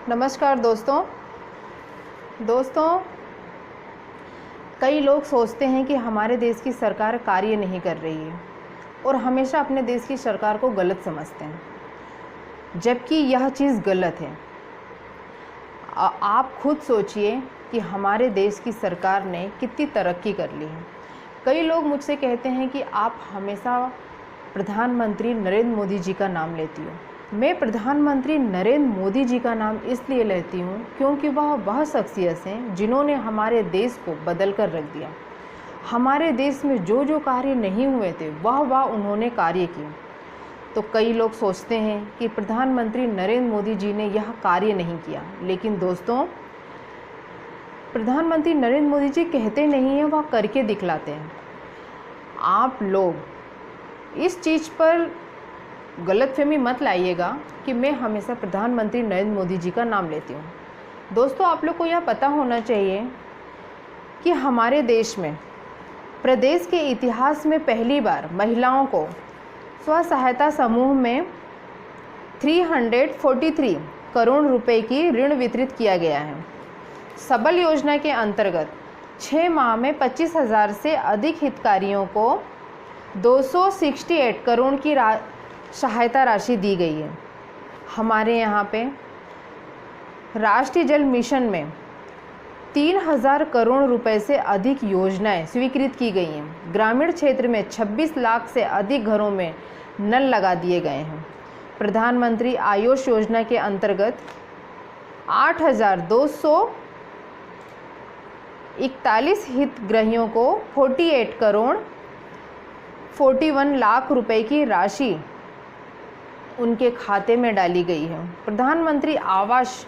नमस्कार दोस्तों। कई लोग सोचते हैं कि हमारे देश की सरकार कार्य नहीं कर रही है और हमेशा अपने देश की सरकार को गलत समझते हैं, जबकि यह चीज़ गलत है। आप खुद सोचिए कि हमारे देश की सरकार ने कितनी तरक्की कर ली है। कई लोग मुझसे कहते हैं कि आप हमेशा प्रधानमंत्री नरेंद्र मोदी जी का नाम लेती हो। मैं प्रधानमंत्री नरेंद्र मोदी जी का नाम इसलिए लेती हूँ क्योंकि वह शख्सियत हैं जिन्होंने हमारे देश को बदल कर रख दिया। हमारे देश में जो जो कार्य नहीं हुए थे वह उन्होंने कार्य किए। तो कई लोग सोचते हैं कि प्रधानमंत्री नरेंद्र मोदी जी ने यह कार्य नहीं किया, लेकिन दोस्तों, प्रधानमंत्री नरेंद्र मोदी जी कहते नहीं हैं, वह करके दिखलाते हैं। आप लोग इस चीज़ पर गलतफहमी मत लाइएगा कि मैं हमेशा प्रधानमंत्री नरेंद्र मोदी जी का नाम लेती हूँ। दोस्तों, आप लोग को यह पता होना चाहिए कि हमारे देश में प्रदेश के इतिहास में पहली बार महिलाओं को स्व सहायता समूह में 343 करोड़ रुपए की ऋण वितरित किया गया है। सबल योजना के अंतर्गत 6 माह में 25,000 से अधिक हितग्राहियों को 268 करोड़ की सहायता राशि दी गई है। हमारे यहाँ पे राष्ट्रीय जल मिशन में 3,000 करोड़ रुपए से अधिक योजनाएं स्वीकृत की गई हैं। ग्रामीण क्षेत्र में 26 लाख से अधिक घरों में नल लगा दिए गए हैं। प्रधानमंत्री आयुष योजना के अंतर्गत 8,241 हितग्राहियों को 48 करोड़ 41 लाख रुपए की राशि उनके खाते में डाली गई है। प्रधानमंत्री आवास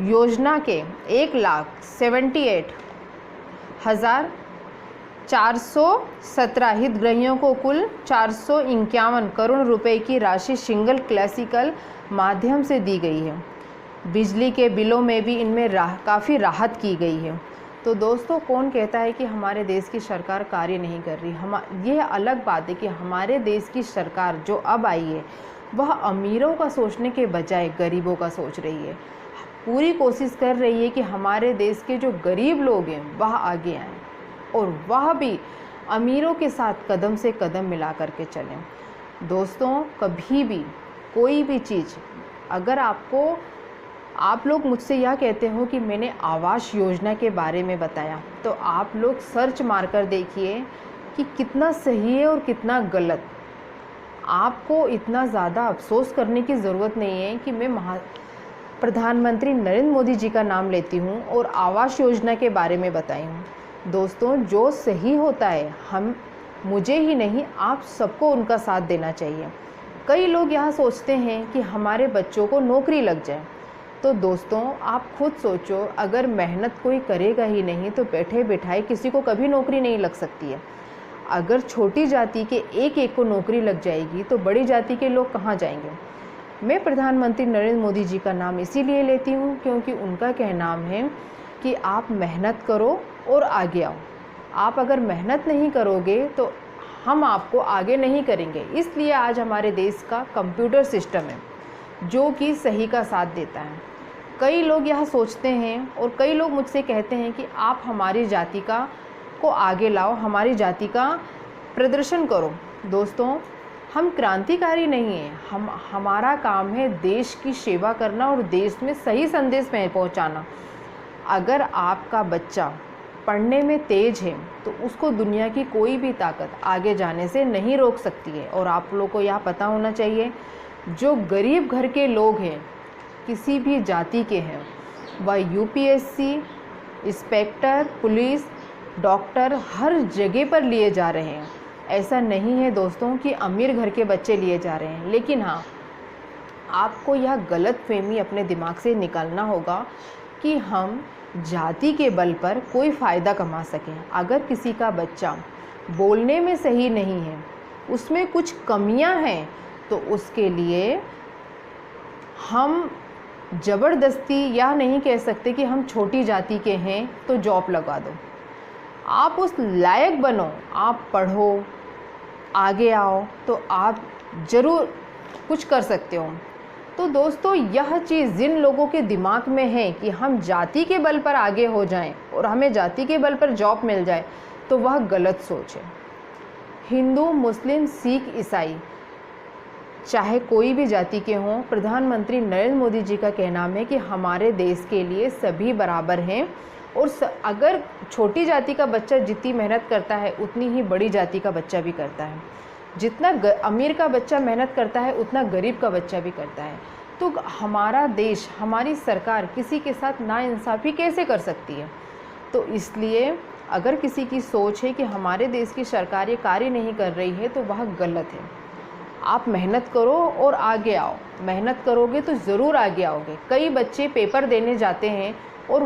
योजना के 1,78,417 हितग्राहियों को कुल 451 करोड़ रुपए की राशि सिंगल क्लासिकल माध्यम से दी गई है। बिजली के बिलों में भी इनमें काफ़ी राहत की गई है। तो दोस्तों, कौन कहता है कि हमारे देश की सरकार कार्य नहीं कर रही? यह अलग बात है कि हमारे देश की सरकार जो अब आई है वह अमीरों का सोचने के बजाय गरीबों का सोच रही है। पूरी कोशिश कर रही है कि हमारे देश के जो गरीब लोग हैं वह आगे आएं और वह भी अमीरों के साथ कदम से कदम मिला करके चलें। दोस्तों, कभी भी कोई भी चीज़ अगर आप लोग मुझसे यह कहते हो कि मैंने आवास योजना के बारे में बताया, तो आप लोग सर्च मारकर देखिए कि कितना सही है और कितना गलत। आपको इतना ज़्यादा अफसोस करने की ज़रूरत नहीं है कि मैं प्रधानमंत्री नरेंद्र मोदी जी का नाम लेती हूँ और आवास योजना के बारे में बताई हूँ। दोस्तों, जो सही होता है मुझे ही नहीं, आप सबको उनका साथ देना चाहिए। कई लोग यह सोचते हैं कि हमारे बच्चों को नौकरी लग जाए। तो दोस्तों, आप खुद सोचो, अगर मेहनत कोई करेगा ही नहीं तो बैठे बिठाए किसी को कभी नौकरी नहीं लग सकती है। अगर छोटी जाति के एक को नौकरी लग जाएगी तो बड़ी जाति के लोग कहाँ जाएंगे? मैं प्रधानमंत्री नरेंद्र मोदी जी का नाम इसीलिए लेती हूँ क्योंकि उनका कहना है कि आप मेहनत करो और आगे आओ। आप अगर मेहनत नहीं करोगे तो हम आपको आगे नहीं करेंगे। इसलिए आज हमारे देश का कंप्यूटर सिस्टम है जो कि सही का साथ देता है। कई लोग यह सोचते हैं और कई लोग मुझसे कहते हैं कि आप हमारी जाति को आगे लाओ, हमारी जाति का प्रदर्शन करो। दोस्तों, हम क्रांतिकारी नहीं हैं। हमारा काम है देश की सेवा करना और देश में सही संदेश में पहुंचाना। अगर आपका बच्चा पढ़ने में तेज है तो उसको दुनिया की कोई भी ताकत आगे जाने से नहीं रोक सकती है। और आप लोगों को यह पता होना चाहिए, जो गरीब घर के लोग हैं, किसी भी जाति के हैं, वह यूपीएससी, इंस्पेक्टर, पुलिस, डॉक्टर हर जगह पर लिए जा रहे हैं। ऐसा नहीं है दोस्तों कि अमीर घर के बच्चे लिए जा रहे हैं। लेकिन हाँ, आपको यह गलतफहमी अपने दिमाग से निकालना होगा कि हम जाति के बल पर कोई फ़ायदा कमा सकें। अगर किसी का बच्चा बोलने में सही नहीं है, उसमें कुछ कमियां हैं, तो उसके लिए हम ज़बरदस्ती यह नहीं कह सकते कि हम छोटी जाति के हैं तो जॉब लगा दो। आप उस लायक बनो, आप पढ़ो, आगे आओ, तो आप ज़रूर कुछ कर सकते हो। तो दोस्तों यह चीज़ जिन लोगों के दिमाग में है कि हम जाति के बल पर आगे हो जाएं और हमें जाति के बल पर जॉब मिल जाए, तो वह गलत सोच है। हिंदू, मुस्लिम, सिख, ईसाई, चाहे कोई भी जाति के हों, प्रधानमंत्री नरेंद्र मोदी जी का कहना है कि हमारे देश के लिए सभी बराबर हैं और अगर छोटी जाति का बच्चा जितनी मेहनत करता है उतनी ही बड़ी जाति का बच्चा भी करता है। जितना अमीर का बच्चा मेहनत करता है उतना गरीब का बच्चा भी करता है। तो हमारा देश, हमारी सरकार किसी के साथ नाइंसाफ़ी कैसे कर सकती है? तो इसलिए अगर किसी की सोच है कि हमारे देश की सरकार ये कार्य नहीं कर रही है तो वह गलत है। आप मेहनत करो और आगे आओ। मेहनत करोगे तो ज़रूर आगे आओगे। कई बच्चे पेपर देने जाते हैं और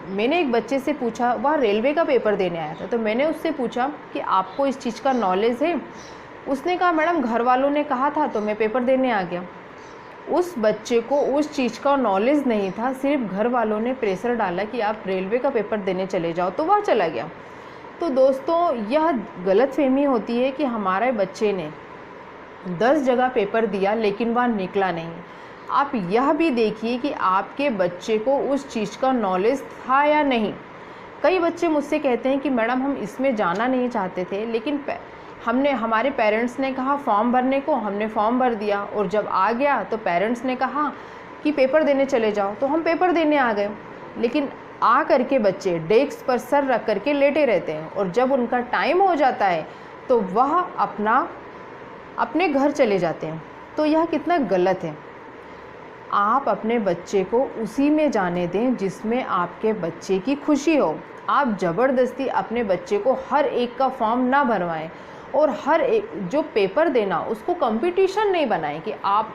मैंने एक बच्चे से पूछा, वह रेलवे का पेपर देने आया था, तो मैंने उससे पूछा कि आपको इस चीज़ का नॉलेज है? उसने कहा मैडम घर वालों ने कहा था तो मैं पेपर देने आ गया। उस बच्चे को उस चीज़ का नॉलेज नहीं था, सिर्फ घर वालों ने प्रेशर डाला कि आप रेलवे का पेपर देने चले जाओ, तो वह चला गया। तो दोस्तों यह गलतफहमी होती है कि हमारे बच्चे ने 10 जगह पेपर दिया लेकिन वह निकला नहीं। आप यह भी देखिए कि आपके बच्चे को उस चीज़ का नॉलेज था या नहीं। कई बच्चे मुझसे कहते हैं कि मैडम हम इसमें जाना नहीं चाहते थे, लेकिन हमारे पेरेंट्स ने कहा फॉर्म भरने को, हमने फॉर्म भर दिया और जब आ गया तो पेरेंट्स ने कहा कि पेपर देने चले जाओ, तो हम पेपर देने आ गए। लेकिन आ करके बच्चे डेस्क पर सर रख करके लेटे रहते हैं और जब उनका टाइम हो जाता है तो वह अपने घर चले जाते हैं। तो यह कितना गलत है। आप अपने बच्चे को उसी में जाने दें जिसमें आपके बच्चे की खुशी हो। आप ज़बरदस्ती अपने बच्चे को हर एक का फॉर्म ना भरवाएं और हर एक जो पेपर देना उसको कंपटीशन नहीं बनाएं कि आप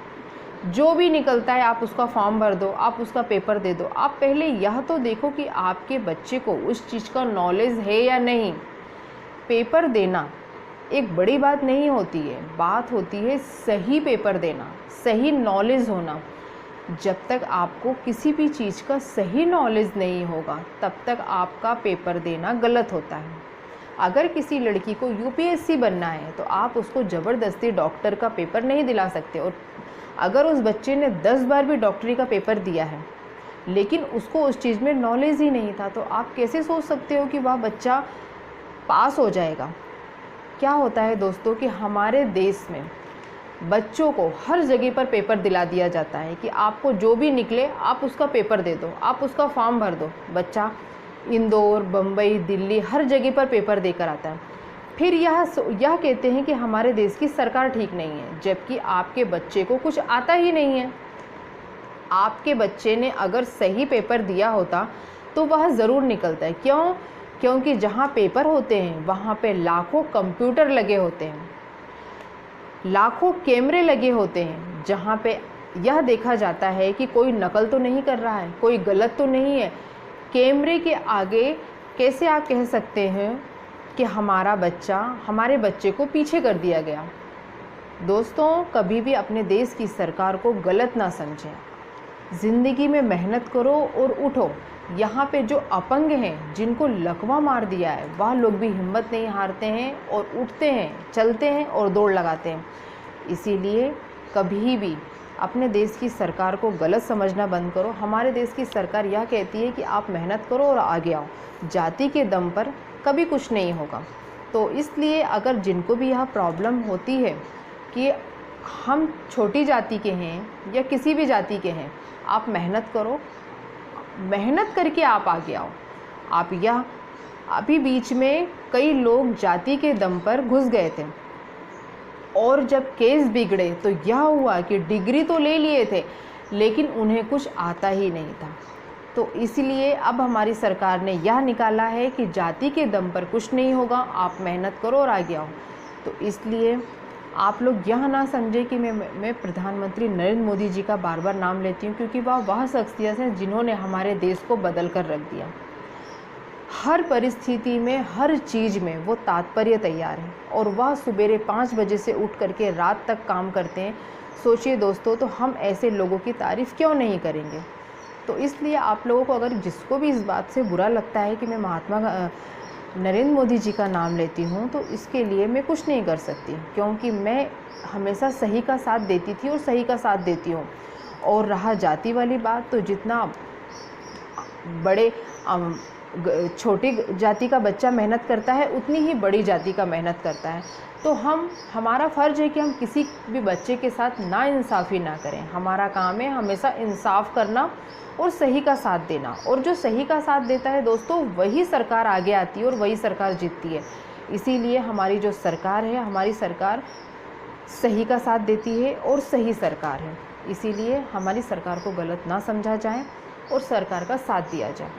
जो भी निकलता है आप उसका फॉर्म भर दो, आप उसका पेपर दे दो। आप पहले यह तो देखो कि आपके बच्चे को उस चीज़ का नॉलेज है या नहीं। पेपर देना एक बड़ी बात नहीं होती है, बात होती है सही पेपर देना, सही नॉलेज होना। जब तक आपको किसी भी चीज़ का सही नॉलेज नहीं होगा तब तक आपका पेपर देना गलत होता है। अगर किसी लड़की को यूपीएससी बनना है तो आप उसको ज़बरदस्ती डॉक्टर का पेपर नहीं दिला सकते। और अगर उस बच्चे ने 10 बार भी डॉक्टरी का पेपर दिया है लेकिन उसको उस चीज़ में नॉलेज ही नहीं था, तो आप कैसे सोच सकते हो कि वह बच्चा पास हो जाएगा? क्या होता है दोस्तों कि हमारे देश में बच्चों को हर जगह पर पेपर दिला दिया जाता है कि आपको जो भी निकले आप उसका पेपर दे दो, आप उसका फॉर्म भर दो। बच्चा इंदौर, बम्बई, दिल्ली हर जगह पर पेपर देकर आता है। फिर यह कहते हैं कि हमारे देश की सरकार ठीक नहीं है, जबकि आपके बच्चे को कुछ आता ही नहीं है। आपके बच्चे ने अगर सही पेपर दिया होता तो वह ज़रूर निकलता है। क्यों? क्योंकि जहाँ पेपर होते हैं वहाँ पे लाखों कंप्यूटर लगे होते हैं, लाखों कैमरे लगे होते हैं, जहाँ पे यह देखा जाता है कि कोई नकल तो नहीं कर रहा है, कोई गलत तो नहीं है। कैमरे के आगे कैसे आप कह सकते हैं कि हमारे बच्चे को पीछे कर दिया गया? दोस्तों कभी भी अपने देश की सरकार को गलत ना समझें। ज़िंदगी में मेहनत करो और उठो। यहाँ पे जो अपंग हैं, जिनको लकवा मार दिया है, वह लोग भी हिम्मत नहीं हारते हैं और उठते हैं, चलते हैं और दौड़ लगाते हैं। इसीलिए कभी भी अपने देश की सरकार को गलत समझना बंद करो। हमारे देश की सरकार यह कहती है कि आप मेहनत करो और आगे आओ, जाति के दम पर कभी कुछ नहीं होगा। तो इसलिए अगर जिनको भी यह प्रॉब्लम होती है कि हम छोटी जाति के हैं या किसी भी जाति के हैं, आप मेहनत करो, मेहनत करके आप आगे आओ। आप यह अभी बीच में कई लोग जाति के दम पर घुस गए थे और जब केस बिगड़े तो यह हुआ कि डिग्री तो ले लिए थे लेकिन उन्हें कुछ आता ही नहीं था। तो इसलिए अब हमारी सरकार ने यह निकाला है कि जाति के दम पर कुछ नहीं होगा, आप मेहनत करो और आगे आओ। तो इसलिए आप लोग यह ना समझे कि मैं प्रधानमंत्री नरेंद्र मोदी जी का बार बार नाम लेती हूँ, क्योंकि वह शख्सियत हैं जिन्होंने हमारे देश को बदल कर रख दिया। हर परिस्थिति में, हर चीज़ में वो तात्पर्य तैयार है और वह सुबेरे 5 बजे से उठ करके रात तक काम करते हैं। सोचिए दोस्तों, तो हम ऐसे लोगों की तारीफ़ क्यों नहीं करेंगे? तो इसलिए आप लोगों को, अगर जिसको भी इस बात से बुरा लगता है कि मैं महात्मा नरेंद्र मोदी जी का नाम लेती हूँ, तो इसके लिए मैं कुछ नहीं कर सकती, क्योंकि मैं हमेशा सही का साथ देती थी और सही का साथ देती हूँ। और रहा जाति वाली बात, तो जितना बड़े छोटी जाति का बच्चा मेहनत करता है उतनी ही बड़ी जाति का मेहनत करता है। तो हमारा फ़र्ज़ है कि हम किसी भी बच्चे के साथ नाइंसाफ़ी ना करें। हमारा काम है हमेशा इंसाफ़ करना और सही का साथ देना, और जो सही का साथ देता है दोस्तों वही सरकार आगे आती है और वही सरकार जीतती है। इसीलिए हमारी जो सरकार है, हमारी सरकार सही का साथ देती है और सही सरकार है। इसीलिए हमारी सरकार को गलत ना समझा जाए और सरकार का साथ दिया जाए।